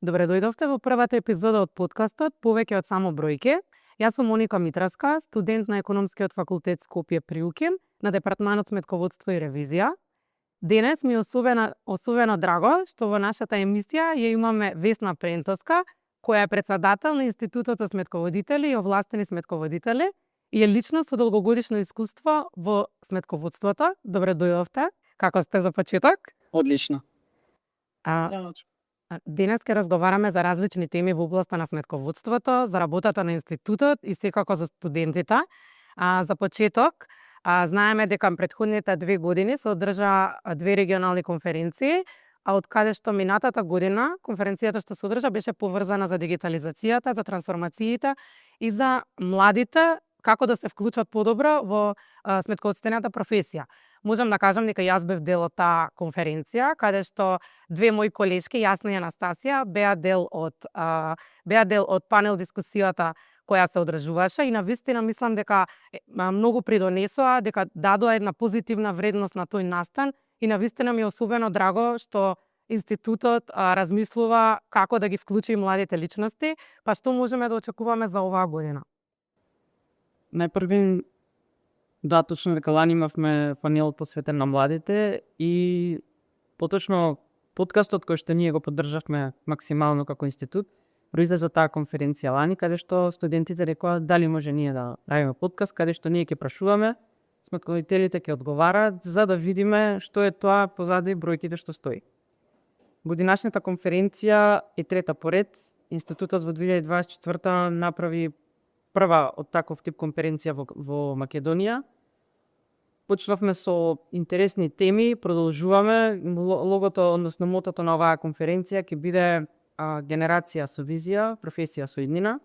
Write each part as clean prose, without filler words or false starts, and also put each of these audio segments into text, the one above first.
Добре дојдовте во првата епизода од подкастот Повеќе од само бројки. Јас сум Моника Митраска, студент на Економскиот факултет Скопје при УКИМ на департманот Сметководство и ревизија. Денес ми е особено драго што во нашата емисија ја имаме Весна Прентоска, која е председател на Институтот за сметководители и овластени сметководители и е личност со долгогодишно искуство во сметководството. Добре дојдовте. Како сте за почеток? Одлично. Денес ќе разговараме за различни теми во областа на сметководството, за работата на институтот и секако за студентите. За почеток, знаеме дека претходните 2 години се одржа 2 регионални конференции, а од каде што минатата година конференцијата што се одржа беше поврзана за дигитализацијата, за трансформациите и за младите како да се вклучат подобро во сметководствената професија. Можам да кажам дека јас бев дел од таа конференција, каде што 2 мои колешки, Јасна и Анастасија, беа дел од панел дискусијата која се одржуваше и навистина мислам дека многу придонесоа, дека дадоа една позитивна вредност на тој настан и навистина ми е особено драго што институтот размислува како да ги вклучи младите личности, па што можеме да очекуваме за оваа година? Најпрви, да, точно дека лани имавме панел посветен на младите и поточно подкастот кој што ние го поддржавме максимално како институт, произлезе од таа конференција лани, каде што студентите рекоа дали може ние да правиме подкаст, каде што ние ќе прашуваме, сметководителите ќе одговараат за да видиме што е тоа позади бројките што стои. Годинашната конференција е трета поред. Институтот во 2024 направи прва од таков тип конференција во Македонија. Почнавме со интересни теми, продолжуваме. Логото, односно мотото на оваа конференција ќе биде генерација со визија, професија со иднина.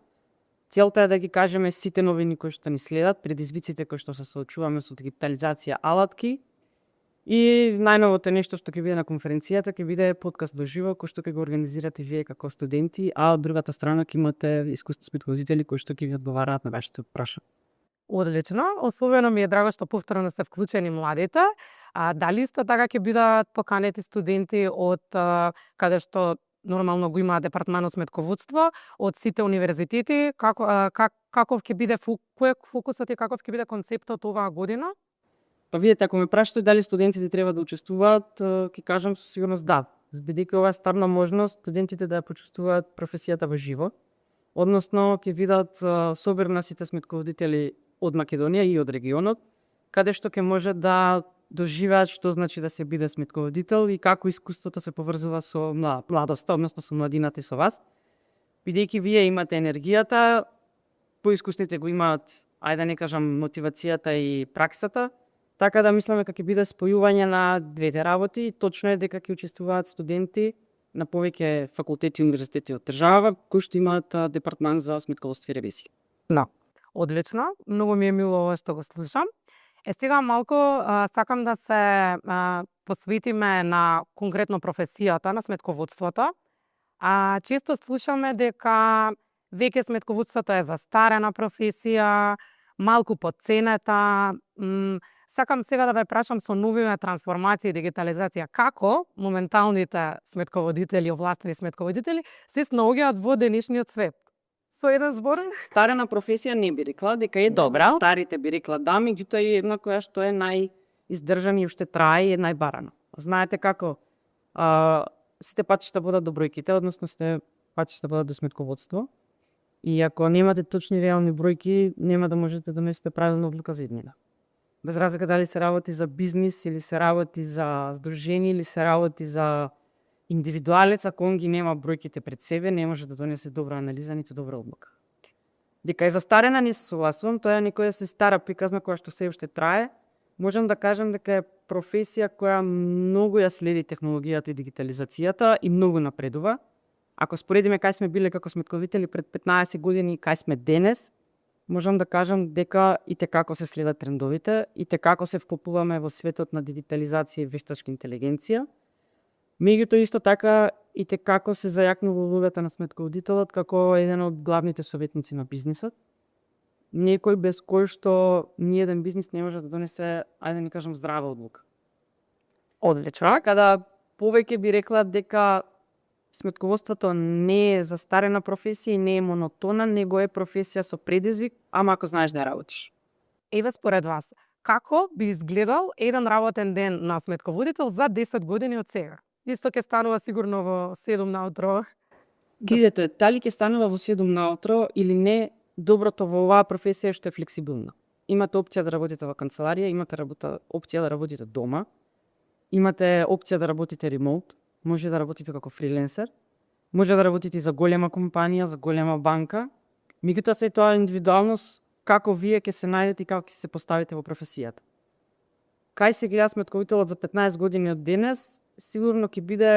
Целта е да ги кажеме сите новини кои што ни следат, предизвиците кои што се соочуваме со дигитализација алатки. И најновото нешто што ќе биде на конференцијата ќе биде подкаст доживо кој што ќе го организирате вие како студенти, а од другата страна ќе имате искусни сметководители кои што ќе ви одговараат на вашите прашања. Одлично, особено ми е драго што повторно се вклучени младите. Дали исто така ќе бидат поканети студенти од каде што нормално го има департманот сметководство, од сите универзитети, каков ќе биде фокусот и каков ќе биде концептот оваа година? Па видете, ако ме прашате дали студентите треба да учествуваат, ќе кажам со сигурност да. Бидејќи ова е стварна можност студентите да ја почувствуваат професијата во живо. Односно, ќе видат собир на сите сметководители од Македонија и од регионот, каде што ќе може да доживеат што значи да се биде сметководител и како искуството се поврзува со младоста, односно со младината и со вас. Бидејќи вие имате енергијата, поискусните го имаат, ајде да не кажам, мотивацијата и праксата, така да мислиме дека ќе биде спојување на двете работи и точно е дека ќе учествуваат студенти на повеќе факултети и универзитети од држава кои што имаат департман за сметководство и ревизија. Да, одлично. Многу ми е мило ова што го слушам. Сега малку сакам да се посветиме на конкретно професијата на сметководството. Често слушаме дека веќе сметководството е застарена професија, малку потценета. Сакам сега да ве прашам со новите трансформации и дигитализација, како моменталните сметководители, овластени сметководители се снаоѓаат во денешниот свет? Со еден збор? Старена професија не би рекла дека е добра. Старите би рекла да, меѓутоа е една која што е најиздржана и уште трае и е најбарана. Знаете како сите патишта водат до бројките, односно сите патишта водат до сметководство. И ако немате точни реални бројки, нема да можете да донесете правилна одлука за иднина. Без разлика дали се работи за бизнис или се работи за здружение или се работи за индивидуалец, ако он ги нема бројките пред себе, не може да донесе добра анализа ниту добра одлука. Дека е застарена не се согласувам, тоа е некоја се стара приказна која што се уште трае. Можам да кажам дека е професија која многу ја следи технологијата и дигитализацијата и многу напредува. Ако споредиме кај сме биле како сметководители пред 15 години и кај сме денес, можам да кажам дека и како се следат трендовите, и како се вклопуваме во светот на дигитализација и вештачка интелигенција. Меѓутоа исто така и како се зајакнува улогата на сметководителот како еден од главните советници на бизнисот. Некој без кој што ниеден бизнис не може да донесе, ајде да не кажам, здрава одлука. Одлично. Када повеќе би рекла дека сметководството не е застарена професија и не е монотона, него е професија со предизвик, ама ако знаеш да ја работиш. Еве според вас, како би изгледал еден работен ден на сметководител за 10 години од сега? Исто ќе станува сигурно во 7 наутро. Видете, дали ќе станува во 7 наутро или не, доброто во оваа професија е што е флексибилна. Имате опција да работите во канцеларија, имате опција да работите дома, имате опција да работите ремоут, може да работите како фриленсер, може да работите и за голема компанија, за голема банка. Меѓутоа се тоа индивидуалност како вие ќе се најдете и како ќе се поставите во професијата. Кај се гледа сметковителот за 15 години од денес, сигурно ќе биде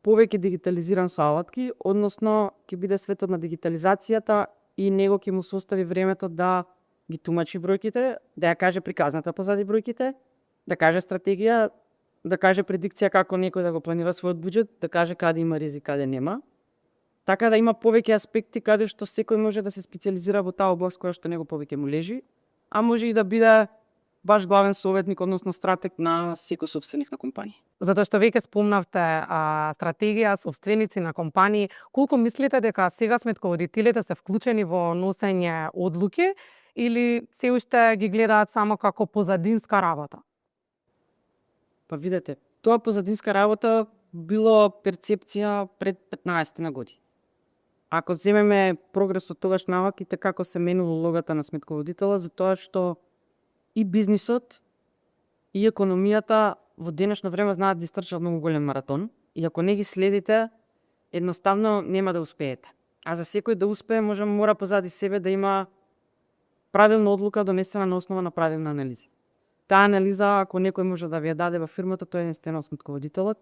повеќе дигитализиран со алатки, односно ќе биде светот на дигитализацијата и него ќе му се остави времето да ги тумачи бројките, да ја каже приказната позади бројките, да каже стратегија, да каже предикција како некој да го планира својот буџет, да каже каде има ризик, каде нема. Така да има повеќе аспекти каде што секој може да се специализира во таа област која што него повеќе му лежи, а може и да биде баш главен советник, односно стратег на секој собственик на компанија. Затоа што веќе спомнавте стратегија, собственици на компании, колку мислите дека сега сметководителите се вклучени во носење одлуки или се уште ги гледаат само како позадинска работа? Па видете, тоа позадинска работа било перцепција пред 15 на години. Ако земеме прогрес од тогаш наваките како се менува улогата на сметководителот, затоа што и бизнисот и економијата во денешно време знаат да истрчат многу голем маратон и ако не ги следите, едноставно нема да успеете. А за секој да успее мора позади себе да има правилна одлука донесена на основа на правилна анализа. Таа анализа, ако некој може да ви ја даде во фирмата, тоа е единствено сметководителот,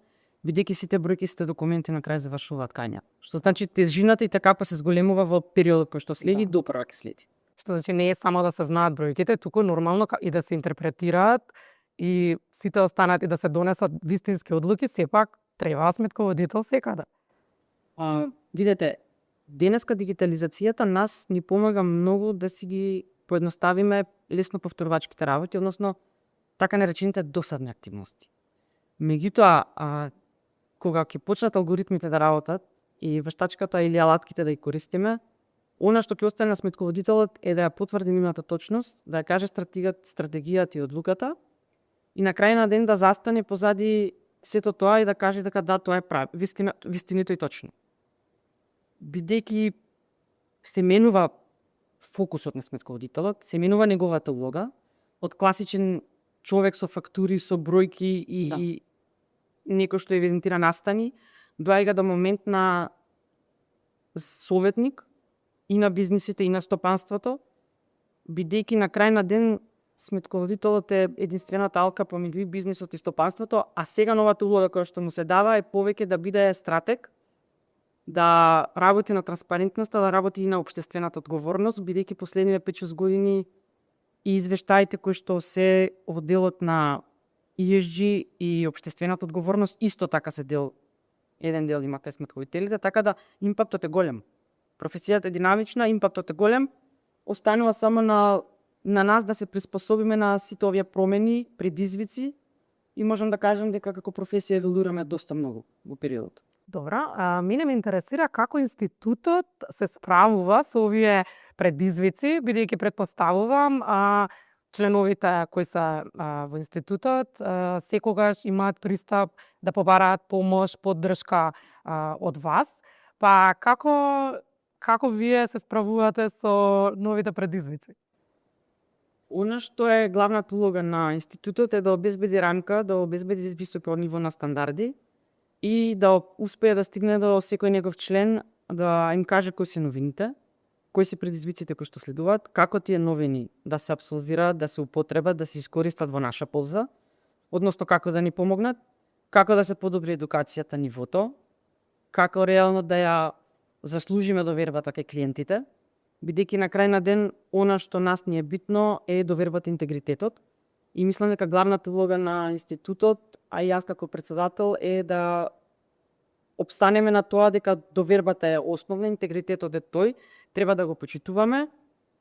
бидејќи сите бројки, сите документи на крај завршуваат кај неа. Што значи тежината и така се зголемува во периодот кој што следи, допрва ќе следи. Што значи не е само да се знаат бројките, туку нормално и да се интерпретираат и сите останат и да се донесат вистински одлуки, сепак треба сметководител секаде. Видете, денеска дигитализацијата нас ни помага многу да си ги поедноставиме лесно повторувачките работи, односно така наречените досадни активности. Меѓутоа, кога ќе почнат алгоритмите да работат и вештачката или алатките да ги користиме, она што ќе остане на сметководителот е да ја потврди нивната точност, да ја каже стратегијата и одлуката и на крај на ден да застане позади сето тоа и да каже дека да, тоа е прави, вистинито и точно. Бидејќи се менува фокусот на сметководителот, се менува неговата улога од класичен човек со фактури, со бројки и некој што евидентира настани, доаѓа до момент на советник и на бизнисите и на стопанството, бидејќи на крај на ден сметководителот е единствената алка помеѓу бизнисот и стопанството, а сега новата улога која што му се дава е повеќе да биде стратег, да работи на транспарентноста, да работи и на општествената одговорност, бидејќи последниве 5-6 години и извештаите кои што се во делот на ESG и општествената одговорност исто така се еден дел имате сметковителите, така да импактот е голем. Професијата е динамична, импактот е голем, останува само на нас да се приспособиме на сите овие промени, предизвици и можам да кажам дека како професија еволуираме доста многу во периодот. Добро, мене ме интересира како институтот се справува со овие предизвици, бидејќи претпоставувам членовите кои се во институтот секогаш имаат пристап да побараат помош, поддршка од вас. Па како вие се справувате со новите предизвици? Она што е главната улога на институтот е да обезбеди рамка, да обезбеди високо ниво на стандарди и да успее да стигне до секој негов член, да им каже кои се новините, кои се предизвиците кои што следуваат, како тие новини да се апсолвираат, да се употребат, да се искористат во наша полза, односно како да ни помогнат, како да се подобри едукацијата, нивото, како реално да ја заслужиме довербата кај клиентите, бидејќи на крај на ден она што нас ни е битно е довербата и интегритетот. И мислам дека главната улога на институтот, а и јас како председател, е да обстанеме на тоа дека довербата е основна, интегритетот е тој, треба да го почитуваме,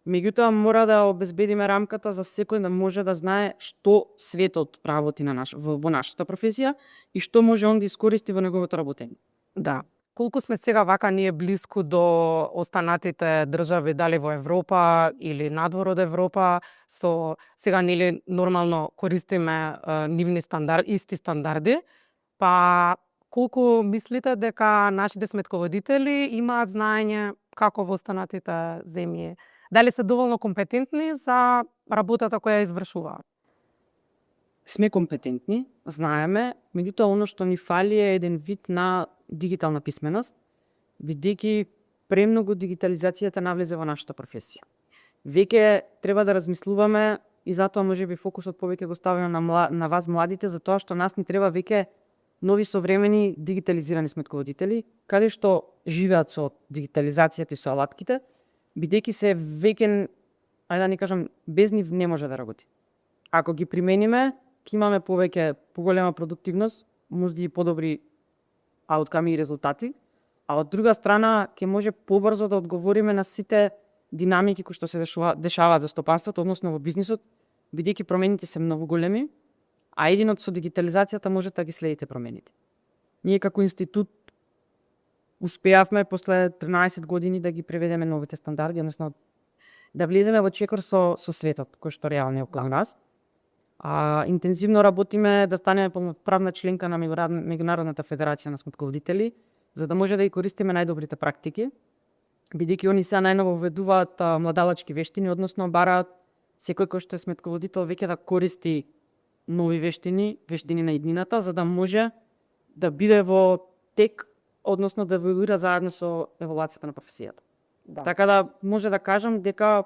меѓутоа мора да обезбедиме рамката за секој да може да знае што светот работи во нашата професија и што може он да искористи во неговото работење. Да. Колку сме сега вака ние блиску до останатите држави, дали во Европа или надвор од Европа, со сега нели нормално користиме нивни исти стандарди, па колку мислите дека нашите сметководители имаат знаење како во останатите земји? Дали се доволно компетентни за работата која ја извршуваат? Сме компетентни, знаеме, меѓутоа оно што ни фали е еден вид на дигитална писменост, бидејќи премногу дигитализацијата навлезе во нашата професија. Веќе треба да размислуваме и затоа можеби фокусот повеќе го ставаме на вас младите, за тоа што нас ни треба веќе нови современи дигитализирани сметководители, каде што живеат со дигитализацијата и со алатките, бидејќи се веќе, ајде да не кажам, без нив не може да работи. Ако ги примениме, ќе имаме поголема продуктивност, можда и подобри аутками и резултати, а од друга страна ќе може побрзо да одговориме на сите динамики кои што се дешаваат во стопанството, односно во бизнисот, бидејќи промените се многу големи, а единот со дигитализацијата можете да ги следите промените. Ние како институт успеавме после 13 години да ги преведеме новите стандарди, односно да влеземе во чекор со светот, кој што реално е околу нас. Интензивно работиме да станеме полноправна членка на Меѓународната федерација на сметководители, за да може да ги користиме најдобрите практики, бидејќи они сега најново введуваат младалачки вештини, односно бараат секој кој што е сметководител веќе да користи нови вештини на иднината, за да може да биде во тек, односно да еволуира заедно со еволуацијата на професијата. Да. Така да може да кажам дека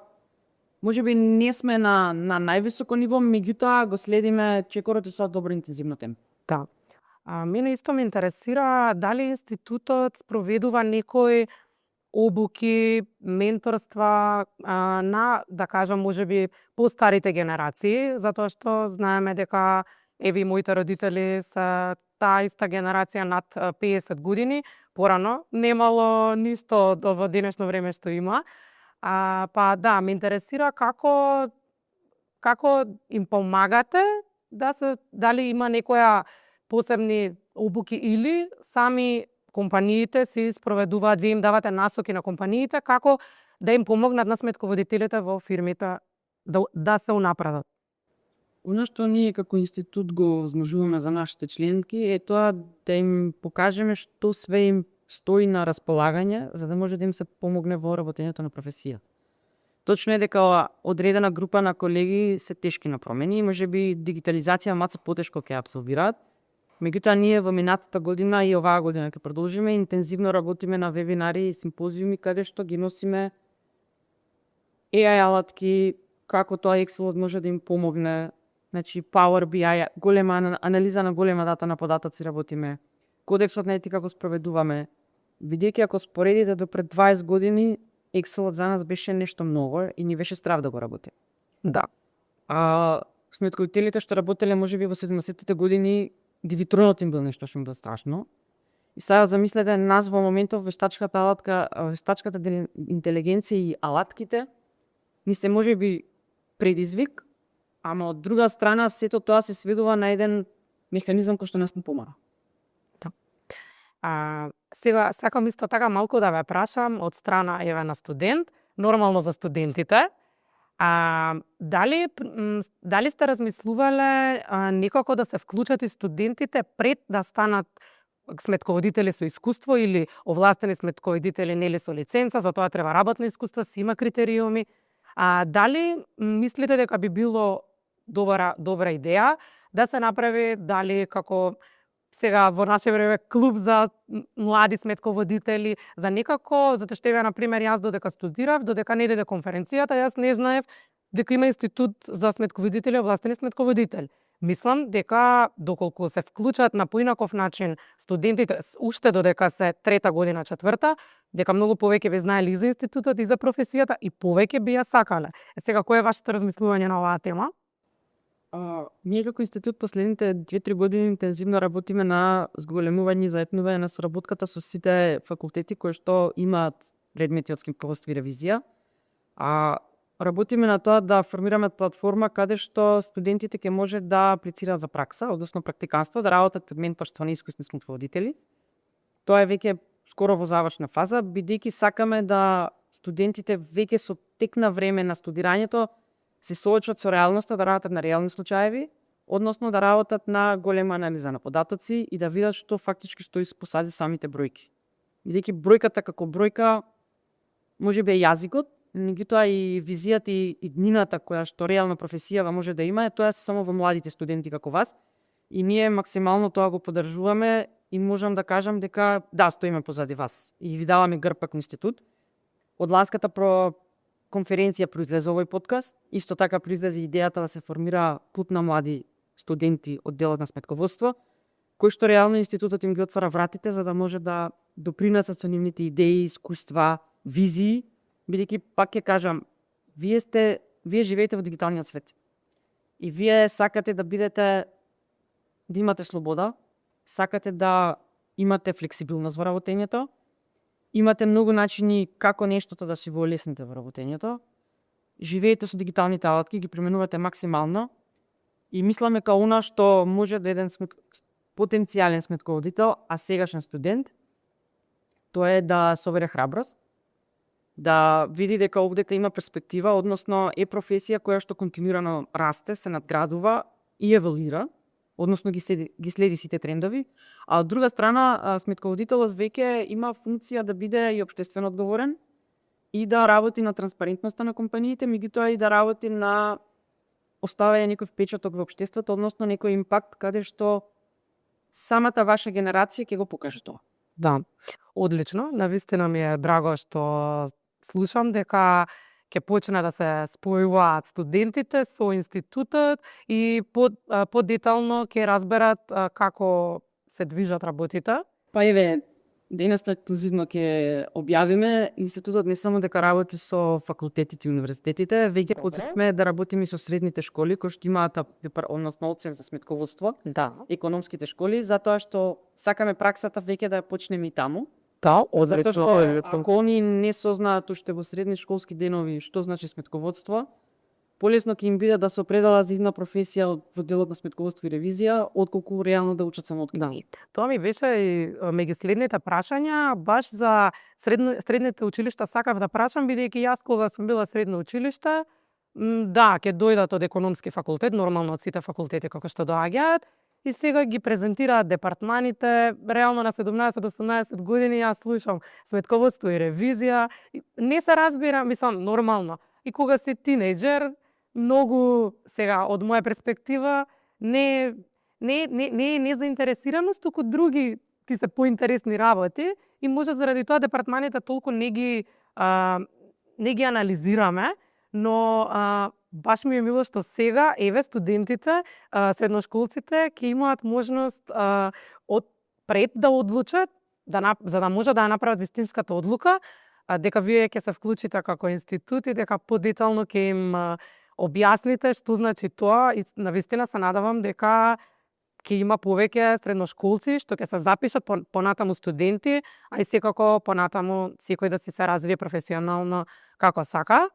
можеби не сме на највисоко ниво, меѓутоа го следиме чекорот и со добро интензивно темпо. Да. Мене исто ме интересира дали институтот спроведува некои обуки, менторства на, да кажам, можеби постарите генерации, затоа што знаеме дека еви моите родители се таа иста генерација над 50 години, порано немало ништо во денешно време што има. Па да, ме интересира како им помагате дали има некоја посебни обуки или сами компаниите си спроведуваат, вие им давате насоки на компаниите како да им помогнат на сметководителите во фирмите да се унапредат. Оно што ние како институт го возможуваме за нашите членки е тоа да им покажеме што све им стои на располагање, за да може да им се помогне во работењето на професија. Точно е дека одредена група на колеги се тешки на промени, можеби дигитализација маца потешко ќе абсорбираат. Меѓутоа ние во минатата година и оваа година ќе продолжиме интензивно работиме на вебинари и симпозиуми каде што ги носиме AI алатки, како тоа Excelот може да им помогне, значи Power BI, голема анализа на голема дата на податоци работиме, кодексот на етика го спроведуваме, бидејќи ако споредите до пред 20 години, Excelот за нас беше нешто ново и ни беше страв да го работи. Да. Сметководителите што работеле можеби во 70-тите години, дивитронот им бил нешто што им бил страшно. И сега замислете нас во моментов вештачката алатка, вештачката интелигенција и алатките ни се можеби предизвик, ама од друга страна сето тоа се сведува на еден механизам кој што нас не помага. Сега сакам исто така малку да ве прашам од страна на студент, нормално за студентите. Дали сте размислувале некако да се вклучат и студентите пред да станат сметководители со искуство или овластени сметководители нели со лиценца, за тоа треба работно искуство, си има критериуми. Дали мислите дека би било добра идеја да се направи, дали како сега во наше време клуб за млади сметководители, за некако, затоа што на пример јас додека студирав, додека не дојде конференцијата, јас не знаев дека има институт за сметководители, овластени сметководители. Мислам дека доколку се вклучат на поинаков начин студентите, уште додека се трета година, четврта, дека многу повеќе би знаеле и за институтот и за професијата и повеќе би ја сакале. Сега кој е вашето размислување на оваа тема? Ние како институт последните 2-3 години интензивно работиме на зголемување и заеднување на соработката со сите факултети кои што имаат предмети од сметководство и ревизија. Работиме на тоа да формираме платформа каде што студентите ќе може да аплицираат за пракса, односно практиканство, да работат пред менторство на искусни сметководители. тоа е веќе скоро во завршна фаза, бидејќи сакаме да студентите веќе со тек на време на студирањето се соочат со реалноста, да работат на реални случаеви, односно да работат на голема анализа на податоци и да видат што фактички стои позади самите бројки. Бидејќи бројката како бројка можеби е јазикот, меѓутоа и визијата и днината која што реална професија може да има, тоа се само во младите студенти како вас. И ние максимално тоа го поддржуваме и можам да кажам дека да, стоиме позади вас и ви даваме грб како институт. Од ланската конференција произлезе овој подкаст, исто така произлезе идејата да се формира клуб на млади студенти од делот на сметководство, кој што реално институтот им ги отвара вратите за да може да допринесат со нивните идеи, искуства, визии, бидејќи пак ќе кажам, вие живеете во дигиталниот свет. И вие сакате да бидете, да имате слобода, сакате да имате флексибилност во работењето, имате многу начини како нештото да си го олесните во работењето, живеете со дигиталните алатки, ги применувате максимално и мисламе као она што може да еден потенцијален сметководител, а сегашен студент, тоа е да собере храброст, да види дека овдека има перспектива, односно е професија која што континуирано расте, се надградува и еволуира, односно ги следи сите трендови, а од друга страна сметководителот веќе има функција да биде и општествено одговорен и да работи на транспарентноста на компаниите, меѓутоа и да работи на оставање некој впечаток во општеството, односно некој импакт каде што самата ваша генерација ќе го покаже тоа. Да, одлично. Навистина ми е драго што слушам дека ќе почне да се спојуваат студентите со институтот и подетално ќе разберат како се движат работите. Па еве, денес ексклузивно ќе објавиме, институтот не само дека работи со факултетите и универзитетите, веќе почнавме да работиме со средните школи кои што имаат односно одсек за сметководство, Да. економските школи, затоа што сакаме праксата веќе да ја почнеме и таму. Да, Затоа што ако они не сознаат уште во средни школски денови што значи сметководство, полесно ќе им биде да се определат за една професија во делот на сметководство и ревизија, отколку реално да учат само од книги. Тоа ми беше и меѓу следните прашања, баш за средните училишта сакав да прашам, бидејќи јас кога сум била средно училиште, да, ќе дојдат од економски факултет, нормално од сите факултети како што доаѓаат, и сега ги презентираат департманите, реално на 17-18 години јас слушам сметководство и ревизија, не се разбира, мислам, нормално. И кога си тинејџер, многу сега од моја перспектива не заинтересираност, туку други ти се поинтересни работи и може заради тоа департманите толку не ги анализираме, но баш ми е мило што сега еве студентите, средношколците ќе имаат можност пред да одлучат, за да може да ја направат вистинската одлука, дека вие ќе се вклучите како институт и дека подетално ќе им објасните што значи тоа и навистина се надавам дека ќе има повеќе средношколци што ќе се запишат понатаму студенти, а и секако понатаму секој да си се развие професионално како сака.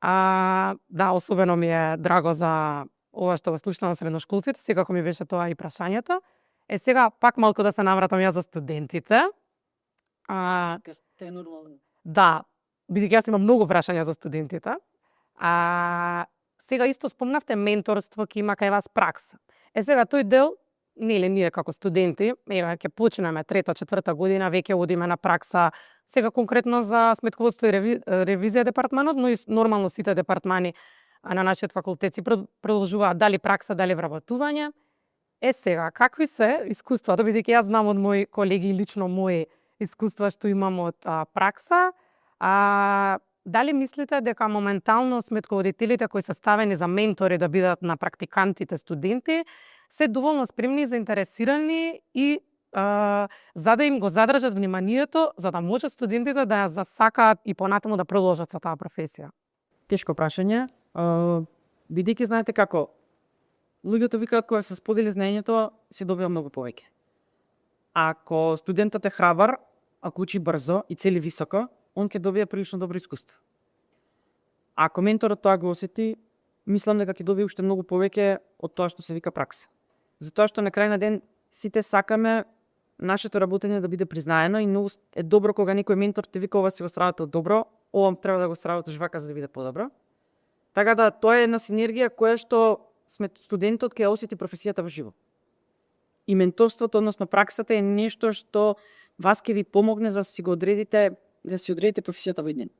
Да, особено ми е драго за ова што го слушнам средношколците, секако ми беше тоа и прашањето. Сега пак малку да се навратам ја за студентите. Да, бидејќи јас имам многу прашања за студентите. Сега исто спомнавте менторство ќе има кај вас пракса. Сега тој дел, нели ние како студенти, еве ќе почнеме 3-4 година, веќе одиме на пракса, сега конкретно за сметководство и ревизија департманот, но и нормално сите департмани на нашиот факултет си продолжуваат дали пракса, дали вработување. Сега, какви се искуствата, бидејќи јас знам од мои колеги, лично мои искуства што имам од пракса, дали мислите дека моментално сметководителите кои се ставени за ментори да бидат на практикантите студенти, се доволно спремни и заинтересирани и за да им го задржат вниманието, за да може студентите да ја засакаат и понатаму да продолжат со таа професија? Тешко прашање, бидејќи знаете како, луѓето викаат кога се сподели знаењето, се добива многу повеќе. Ако студентот е храбар, ако учи брзо и цели високо, он ќе добие прилично добро искуство. Ако менторот тоа го осети, мислам дека ќе добие уште многу повеќе од тоа што се вика пракса. Затоа што на крај на ден сите сакаме нашето работење да биде признаено и многу е добро кога некој ментор те вика ова си го сработил добро, ова треба да го сработиш вака за да биде подобро. Така да тоа е една синергија која што студентот ќе осети професијата во живо. И менторството, односно праксата е нешто што вас ќе ви помогне за да си го одредите, да си одредите професијата во еден.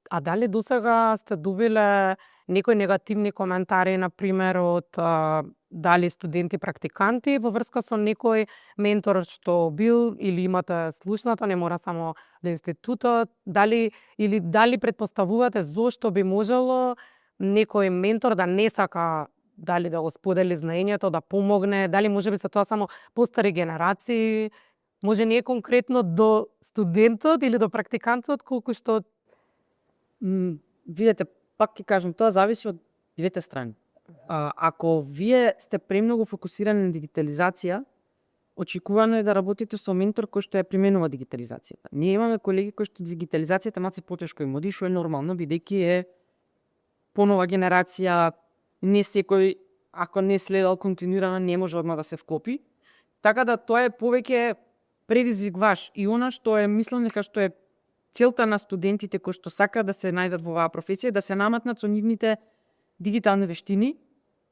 А дали досега сте добиле некои негативни коментари, на пример, од дали студенти практиканти во врска со некој ментор што бил или имате слушнато, не мора само до институтот, дали претпоставувате зошто би можело некој ментор да не сака дали да го сподели знаењето, да помогне, дали можеби се тоа само постари генерации, може не е конкретно до студентот или до практикантот, колку што видете, пак ќе кажам, тоа зависи од двете страни. Ако вие сте премногу фокусирани на дигитализација, очекувано е да работите со ментор кој што ја применува дигитализацијата. Ние имаме колеги кои што дигитализацијата малку потешко им оди, што е нормално, бидејќи е понова генерација, не секој, ако не следал континуирано, не може одма да се вклопи. Така да тоа е повеќе предизвикваш и она што е, мислам дека што е целта на студентите кои што сакаат да се најдат во оваа професија, да се наматнат со нивните дигитални вештини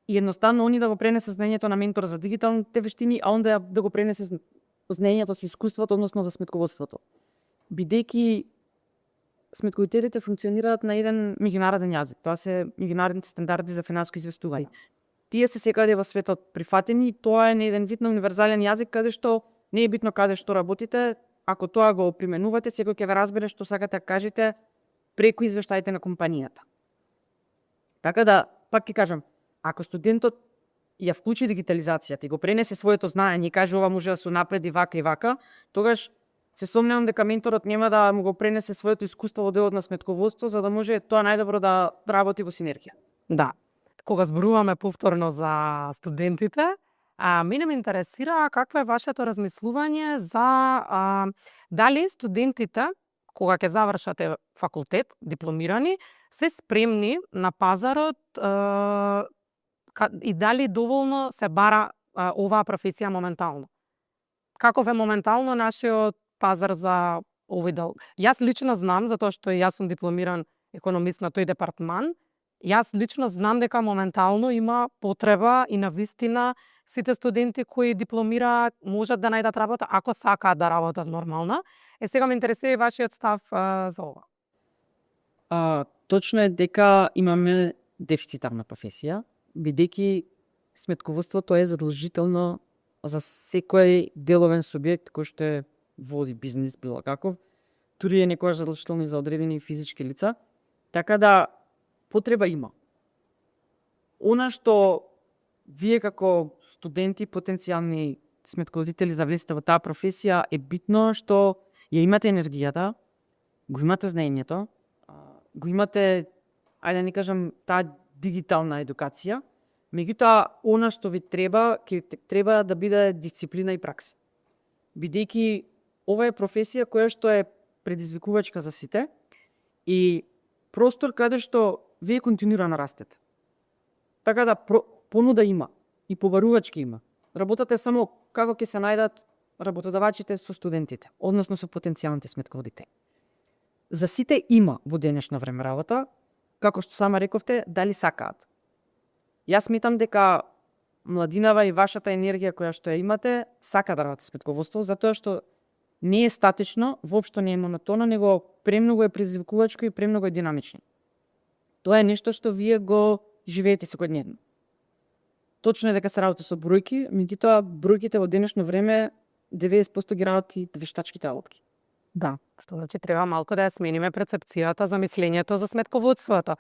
и едноставно они да го пренесе знаењето на ментор за дигиталните вештини, а онда да го пренесе знаењето со искуството, односно за сметководството. Бидејќи сметковителите функционираат на еден меѓународен јазик. Тоа се меѓународните стандарди за финансиско известување. Тие се секаде во светот прифатени, тоа е на еден вид на универзален јазик каде што не е битно каде што работите, ако тоа го применувате, секој ќе ве разбере што сакате да кажете преку извештаите на компанијата. Така да, пак ќе кажам, ако студентот ја вклучи дигитализацијата и го пренесе своето знаење и каже ова може да се напреди вака и вака, тогаш се сомневам дека менторот нема да му го пренесе своето искуство во делот на сметководство за да може тоа најдобро да работи во синергија. Да. Кога зборуваме повторно за студентите, мене ме интересира какво е вашето размислување за дали студентите, кога ќе завршате факултет, дипломирани, се спремни на пазарот и дали доволно се бара оваа професија моментално. Каков е моментално нашиот пазар за овој дел? Јас лично знам, затоа што јас сум дипломиран економист на тој департман, јас лично знам дека моментално има потреба и навистина сите студенти кои дипломираат можат да најдат работа ако сакаат да работат нормално. Сега ме интересира и вашиот став за ова. Точно е дека имаме дефицитарна професија, бидејќи сметководството е задолжително за секој деловен субјект кој што води бизнис било каков, дури е некогаш задолжително и за одредени физички лица, така да потреба има. Она што вие како студенти, потенцијални сметководители за влезете во таа професија е битно што ја имате енергијата, го имате знаењето, го имате, ајде да не кажам, таа дигитална едукација, меѓутоа она што ви треба, ќе треба да биде дисциплина и пракса. Бидејќи ова е професија која што е предизвикувачка за сите и простор каде што вие континуирано растете. Така да понуда има и побарувачки има. Работата само како ќе се најдат работодавачите со студентите, односно со потенцијалните сметководители. За сите има во денешно време работа, како што сама рековте, дали сакаат. Јас сметам дека младинава и вашата енергија која што ја имате, сака да работи сметководство, затоа што не е статично, воопшто не е монотонно, него премногу е предизвикувачко и премногу е динамично. Тоа е нешто што вие го живеете секојдневно. Точно е дека се работи со бројки, меѓутоа бројките во денешно време 90% ги работи вештачките работки. Да, што значи треба малку да ја смениме перцепцијата за мислењето за сметководството.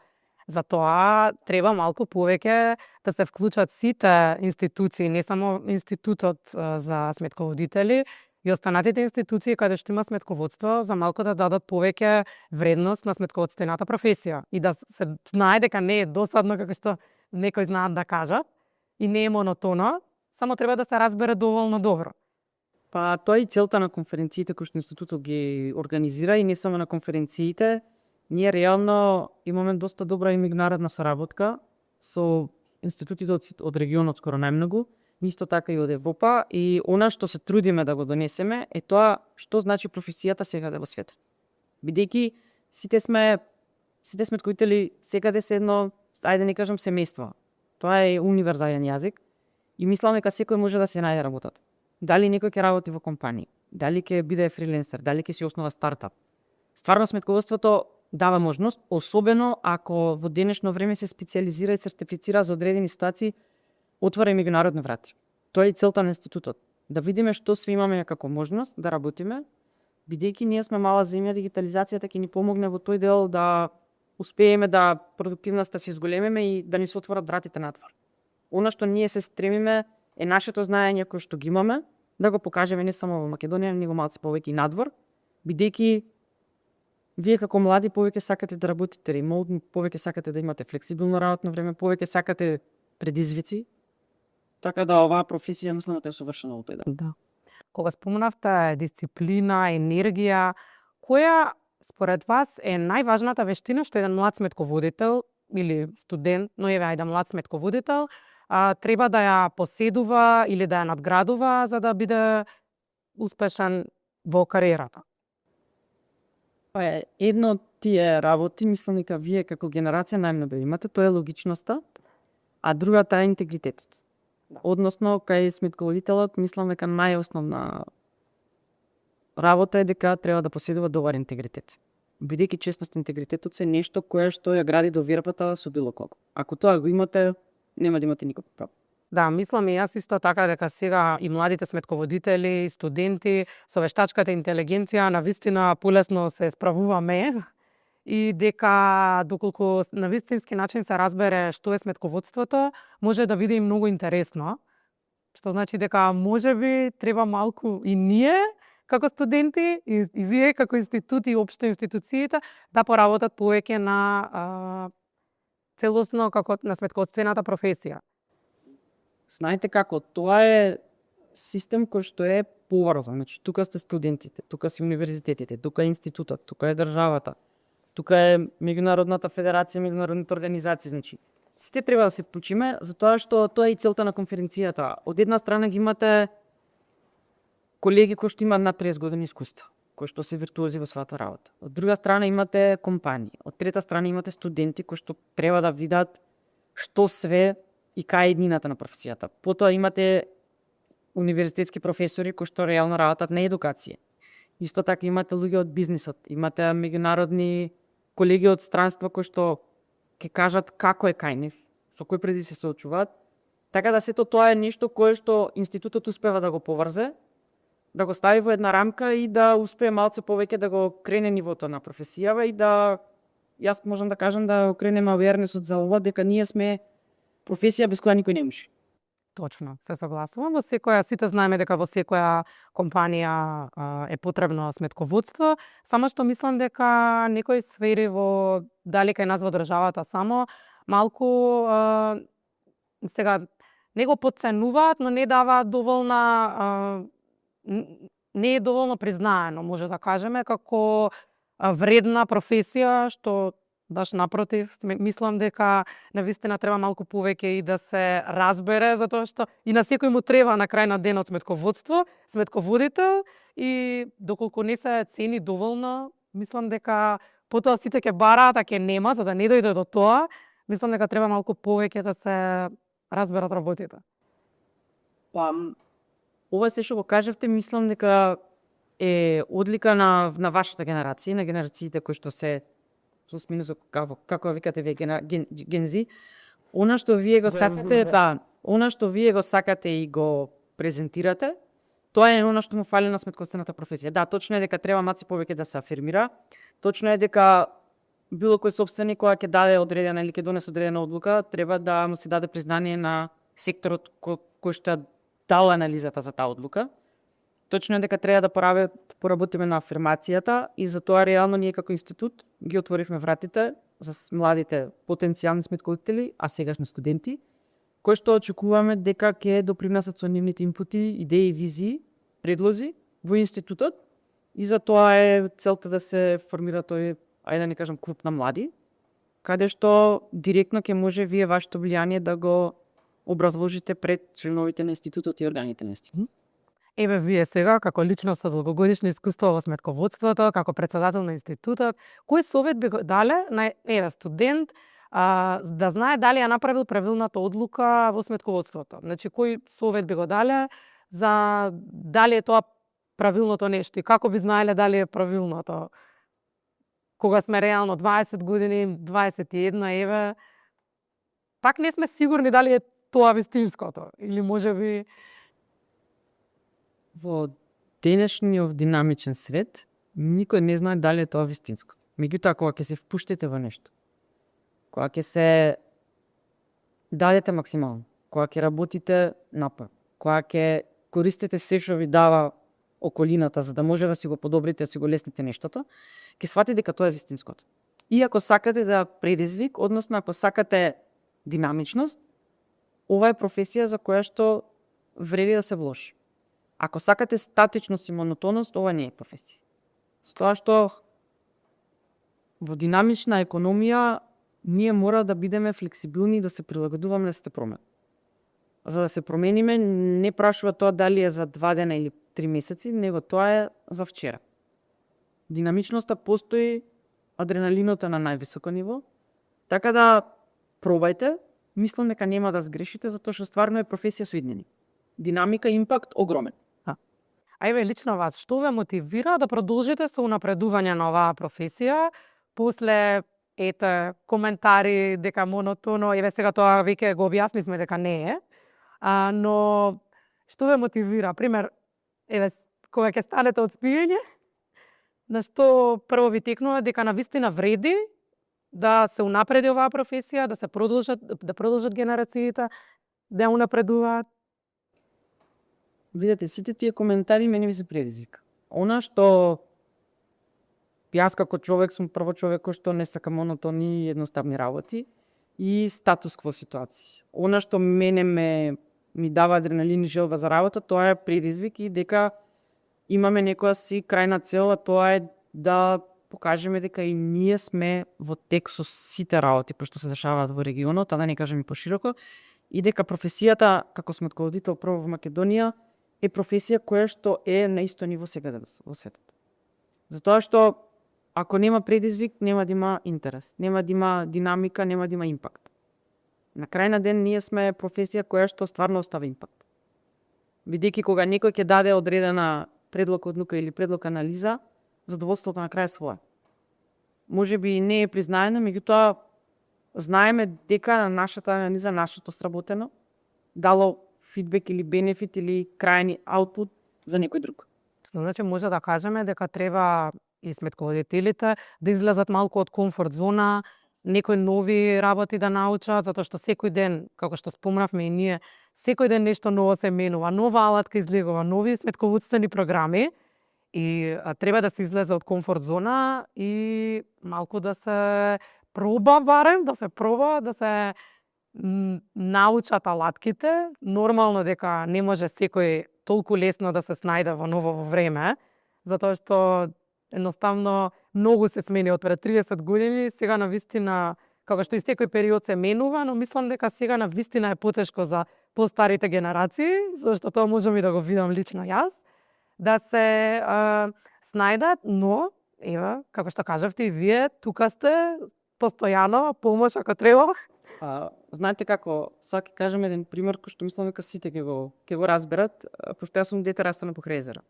Затоа треба малку повеќе да се вклучат сите институции, не само институтот за сметководители, и останатите институции каде што има сметководство, за малку да дадат повеќе вредност на сметководствената професија и да се знае дека не е досадно како што некои знаат да кажат и не е монотоно, само треба да се разбере доволно добро. Па тоа е и целта на конференциите кои што институтот ги организира и не само на конференциите. Ние реално имаме доста добра и меѓународна соработка со институтите од регионот скоро најмногу исто така и од Европа, и она што се трудиме да го донесеме е тоа што значи професијата секаде во светот. Бидејќи сите сме сметковители, секаде се едно, ајде не кажам семејство. Тоа е универзален јазик и мислам дека секој може да се најде работата. Дали некој ќе работи во компанија, дали ќе биде фриленсер, дали ќе си основа стартап. Стварно сметководството дава можност, особено ако во денешно време се специализира и сертифицира за одредени ситуации, отвора и меѓународни врати. Тоа е и целта на институтот. Да видиме што све имаме како можност да работиме, бидејќи ние сме мала земја, дигитализацијата ќе ни помогне во тој дел да успееме да продуктивноста се зголемиме и да ни се отворат вратите надвор. Она што ние се стремиме е нашето знаење кое што ги имаме, да го покажеме не само во Македонија, него малце повеќе и надвор, бидејќи вие како млади повеќе сакате да работите ремоутно, повеќе сакате да имате флексибилно работно време, повеќе сакате предизвици. Така да оваа професија мислам дека е совршено во тој дел. Да. Кога спомнавте дисциплина, енергија, која според вас е најважната вештина што еден млад сметководител или студент, но еве ајде млад сметководител, треба да ја поседува или да ја надградува за да биде успешен во кариерата? Едно од тие работи, мислам дека вие како генерација најмногу имате, тоа е логичноста, а другата е интегритетот. Односно, кај сметководителот, мислам дека најосновна работа е дека треба да поседува добар интегритет. Бидејќи честност интегритетот се нешто кое што ја гради довербата со било кого. Ако тоа го имате, нема да имате никаков проблем. Да, мислам и јас исто така дека сега и младите сметководители, студенти со вештачката интелигенција навистина полесно се справуваме и дека доколку на вистински начин се разбере што е сметководството, може да биде и многу интересно. Што значи дека можеби треба малку и ние како студенти и вие како институти и општо институциите да поработат повеќе на целосно како на сметководствената професија. Знаете како, тоа е систем кој што е поврзан. Значи, тука сте студентите, тука се универзитетите, тука е институтот, тука е државата, тука е меѓународната федерација, меѓународните организации. Значи, сите треба да се вклучиме, затоа што тоа е и целта на конференцијата. Од една страна ги имате колеги кои што имаат над 30 години искуство, кои што се виртуози во својата работа. Од друга страна имате компании, од трета страна имате студенти кои што треба да видат што све и кај е еднината на професијата. Потоа имате универзитетски професори кои што реално работат на едукација. Исто така имате луѓе од бизнисот, имате меѓународни колеги од странство кои што ќе кажат како е кај нив, со кои предизвици се соочуваат. Така да сето тоа е нешто кое што институтот успева да го поврзе, да го стави во една рамка и да успее малце повеќе да го крене нивото на професијава и да, јас можам да кажам да кренеме awareness-от за ова, дека ние сме професија без која никој не може. Точно, се согласувам. Во секоја, сите знаеме дека во секоја компанија е потребно сметководство, само што мислам дека некои сфери во далека и нас во државата само малку сега не го потценуваат, но не даваат доволна не е доволно признаено, може да кажеме, како вредна професија, што баш напротив, мислам дека навистина треба малку повеќе и да се разбере, затоа што и на секој му треба на крај на денот сметководство, сметководител, и доколку не се цени доволно, мислам дека потоа сите ќе бараат, а ќе нема, за да не дојде до тоа, мислам дека треба малку повеќе да се разберат работите. Ова се што го кажавте, мислам дека е одлика на вашата генерација, на генерациите кои што се плюс минус како викате вие гензи. Она што вие го сакате, она што вие го сакате и го презентирате, тоа е она што му фали на сметководствената професија. Да, точно е дека треба малку повеќе да се афирмира. Точно е дека било кој сопственик кога ќе даде одредена или ќе донесе одредена одлука, треба да му се даде признание на секторот кој што дал анализата за таа одлука. Точно е дека треба да поработиме на афирмацијата и затоа реално ние како институт ги отворивме вратите за младите потенцијални сметководители, а сегашни студенти, кои што очекуваме дека ќе допринесат со нивните инпути, идеи, визии, предлози во институтот, и затоа е целта да се формира тој, ајде да не кажам, клуб на млади, каде што директно ќе може вие вашето влијание да го образложите пред членовите на институтот и органите на институтот. Еве вие сега, како личност со долгогодишно искуство во сметководството, како председател на институтот, кој совет би го дале на студент да знае дали ја направил правилната одлука во сметководството? Значи, кој совет би го дале за дали е тоа правилното нешто и како би знаеле дали е правилното? Кога сме реално 20 години, 21, еве, пак не сме сигурни дали е тоа вистинското или можеби Во денешниот динамичен свет, никој не знае дали е тоа вистинско. Меѓутоа, кога ќе се впуштите во нешто, кога ќе се дадете максимално, кога ќе работите напор, кога ќе користите се што ви дава околината за да може да си го подобрите, да си го лесните нештото, ќе сватите дека тоа е вистинското. И ако сакате да предизвик, односно ако сакате динамичност, ова е професија за која што вреди да се вложи. Ако сакате статичност и монотонност, ова не е професија. Затоа што во динамична економија ние мора да бидеме флексибилни и да се прилагодуваме на сите промени. За да се промениме, не прашува тоа дали е за 2 дена или 3 месеци, него тоа е за вчера. Динамичноста постои, адреналинот е на највисоко ниво, така да пробајте, мислам дека нема да сгрешите, затоа што стварно е професија со иднини. Динамика и импакт огромен. А еве лично вас, што ве мотивира да продолжите со унапредување на оваа професија после коментари дека монотоно, еве сега тоа веќе го објаснивме дека не е. Но што ве мотивира? Пример, еве кога ќе станете од спиење, на што прво ви текнува дека навистина вреди да се унапреди оваа професија, да се продолжат генерациите да ја унапредуваат? Видете, сите тие коментари мене ми се предизвика. Она што јас како човек сум прво човек кој што не сака монотонни и едноставни работи и статус-кво ситуации. Она што мене ми дава адреналин и желба за работа, тоа е предизвик и дека имаме некоја си крајна цел, а тоа е да покажеме дека и ние сме во тек со сите работи што се дешаваат во регионот, а да не кажем и пошироко, и дека професијата како сметководител прво во Македонија е професија која што е на исто ниво сега во светот. Затоа што ако нема предизвик, нема да има интерес, нема да има динамика, нема да има импакт. На крај на ден ние сме професија која што стварно остава импакт. Бидејќи кога некој ќе даде одредена предлог одлука или предлог анализа, задоволството на крај е свое. Можеби не е признаено, меѓутоа знаеме дека нашата анализа, нашето сработено, дало фидбек или бенефит или крајни аутпут за некој друг. Значи може да кажеме дека треба и сметководителите да излезат малку од комфорт зона, некои нови работи да научат, затоа што секој ден, како што спомнавме и ние, секој ден нешто ново се менува, нова алатка излегува, нови сметководствени програми и треба да се излезе од комфорт зона и малку да се проба барем, да се научат алатките. Нормално дека не може секој толку лесно да се снајде во ново време, затоа што едноставно многу се смени од пред 30 години, сега на вистина, како што и секој период се менува, но мислам дека сега на вистина е потешко за постарите генерации, зашто тоа можам и да го видам лично јас, да се снајдат, но ева, како што кажавте и вие, тука сте постојано, помош ако треба. Знаете како, сега ќе кажам еден пример кој што мислам дека сите ќе го разберат, пошто јас сум дете растено покрај езеро.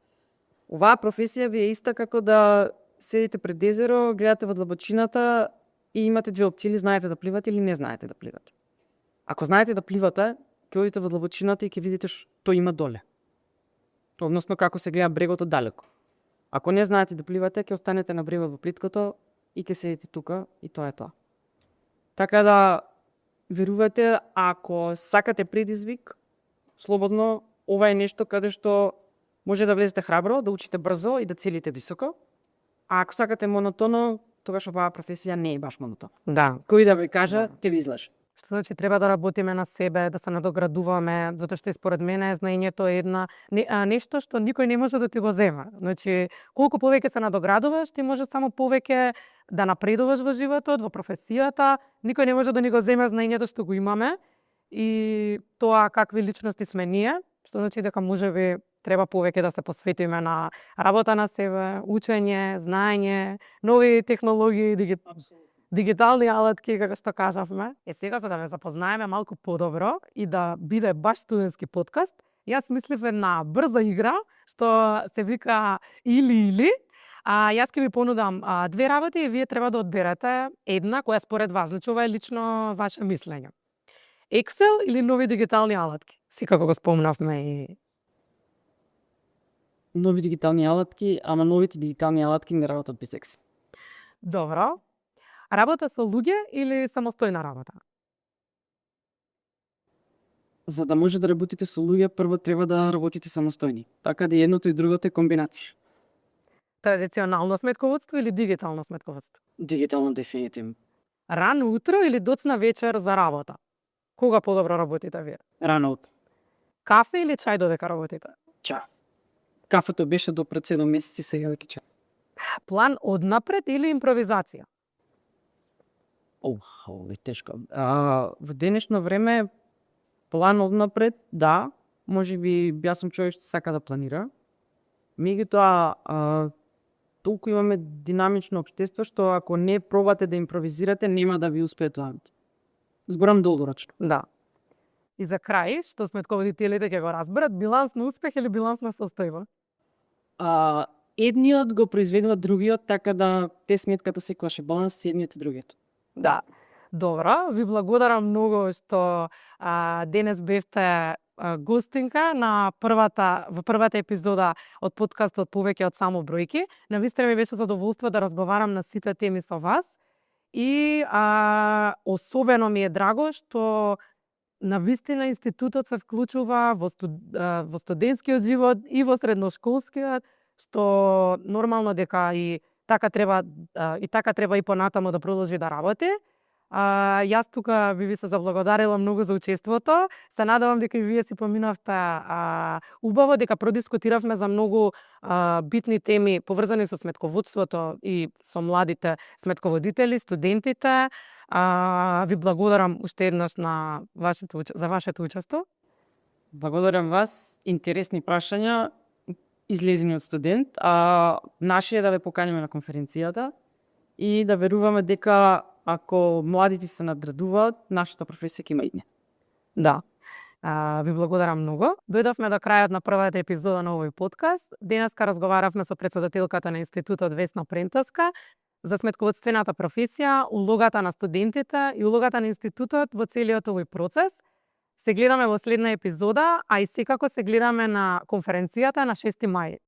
Оваа професија ви е иста како да седите пред езеро, гледате во длабочината и имате две опции, или знаете да пливате или не знаете да пливате. Ако знаете да пливате, ќе одите во длабочината и ќе видите што има доле. Односно како се гледа брегот од далеко. Ако не знаете да пливате, ќе останете на брегот во плиткото и ќе седите тука и тоа е тоа. Така да верувате, ако сакате предизвик, слободно, ова е нешто каде што може да влезете храбро, да учите брзо и да целите високо. А ако сакате монотоно, тогаш оваа професија не е баш монотон. Да. Кој да ви кажа, ќе ви излаже. Што значи треба да работиме на себе, да се надоградуваме, затоа што според мене знаењето е нешто што никој не може да ти го зема. Значи, колку повеќе се надоградуваш, ти може само повеќе да напредуваш во животот, во професијата, никој не може да ни го земе знаењето што го имаме. и тоа какви личности сме ние, што значи дека можеби треба повеќе да се посветиме на работа на себе, учење, знаење, нови технологии, дигитални алатки, како што кажавме. Сега за да ве запознаеме малку подобро и да биде баш студентски подкаст, јас мислив една брза игра што се вика или. Јас ќе ви понудам две работи и вие треба да одберете една која според вас, значи ова е лично ваше мислење. Excel или нови дигитални алатки? Секако го спомнавме и Нови дигитални алатки, ама новите дигитални алатки не работат без Excel. добро. Работа со луѓе или самостојна работа? За да може да работите со луѓе, прво треба да работите самостојни. Така да и едното и другото е комбинација. Традиционално сметководство или дигитално сметководство? Дигитално дефинитивно. Рано утро или доцна вечер за работа? Кога подобро работите вие? Рано утро. Кафе или чај додека работите? Ча. Кафето беше до пред 7 месеци, сега веќе ча. План однапред или импровизација? Ово е тешко. Во денешно време план однапред, да, можеби јас сум човек што сака да планира. Меѓутоа, толку имаме динамично општество што ако не пробате да импровизирате, нема да ви успее тоа. Зборам долгорочно. Да. И за крај, што сметководителите ќе го разберат, биланс на успех или биланс на состојба? Едниот го произведува другиот, така да те сметката секогаш е баланс едниот и другиот. Да. Добро, ви благодарам многу што денес бевте гостинка на во првата епизода од подкастот Повеќе од само бројки. Навистина ми беше задоволство да разговарам на сите теми со вас и особено ми е драго што навистина институтот се вклучува во студентскиот живот и во средношколскиот, што нормално дека и така треба и понатаму да продолжи да работи. Јас тука би се заблагодарила многу за учеството. Се надевам дека и вие си поминавте убаво, дека продискутиравме за многу битни теми поврзани со сметководството и со младите сметководители, студентите. Ви благодарам уште еднаш за вашето учество. Благодарам вас, интересни прашања, излезени од студент, наше е да ве поканиме на конференцијата и да веруваме дека ако младите се надградуваат, нашата професија ќе има идне. Да. Ви благодарам многу. Дојдовме до крајот на првата епизода на овој подкаст. Денеска разговаравме со претседателката на институтот Весна Прентовска за сметководствената професија, улогата на студентите и улогата на институтот во целиот овој процес. Се гледаме во следна епизода, а и секако се гледаме на конференцијата на 6 мај.